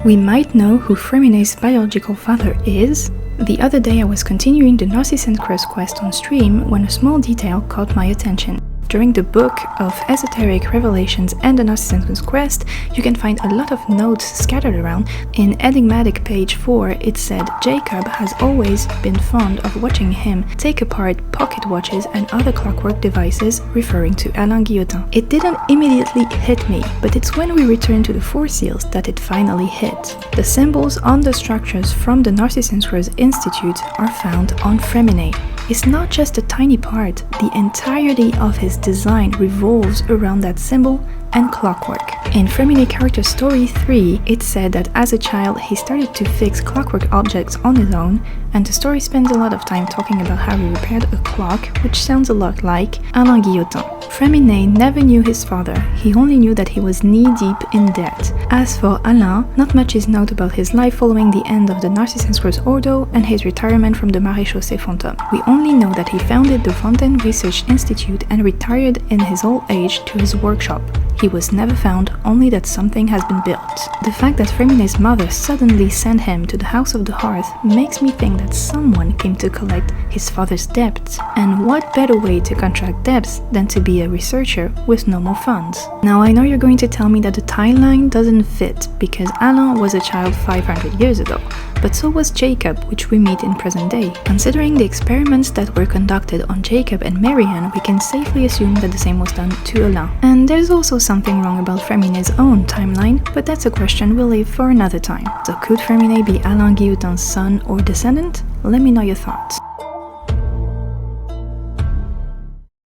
We might know who Freminet's biological father is. The other day I was continuing the Narcissen's quest on stream when a small detail caught my attention. During the book of esoteric revelations and the Narcissen's quest, you can find a lot of notes scattered around. In enigmatic page 4, it said Jacob has always been fond of watching him take apart pocket watches and other clockwork devices, referring to Alain Guillotin. It didn't immediately hit me, but it's when we return to the Four Seals that it finally hit. The symbols on the structures from the Narcissen's Institute are found on Freminet. It's not just a tiny part, the entirety of his design revolves around that symbol and clockwork. In Freminet Character Story 3, it said that as a child he started to fix clockwork objects on his own, and the story spends a lot of time talking about how he repaired a clock, which sounds a lot like Alain Guillotin. Freminet never knew his father, he only knew that he was knee-deep in debt. As for Alain, not much is known about his life following the end of the Narcissen's Ordo and his retirement from the Maréchaussée Fantôme. We only know that he founded the Fontaine Research Institute and retired in his old age to his workshop. He was never found, only that something has been built. The fact that Freminet's mother suddenly sent him to the House of the Hearth makes me think that someone came to collect his father's debts. And what better way to contract debts than to be a researcher with no more funds? Now I know you're going to tell me that the timeline doesn't fit because Alain was a child 500 years ago, but so was Jacob, which we meet in present day. Considering the experiments that were conducted on Jacob and Marianne, we can safely assume that the same was done to Alain. And there's also something wrong about Freminet's own timeline, but that's a question we'll leave for another time. So could Freminet be Alain Guillotin's son or descendant? Let me know your thoughts.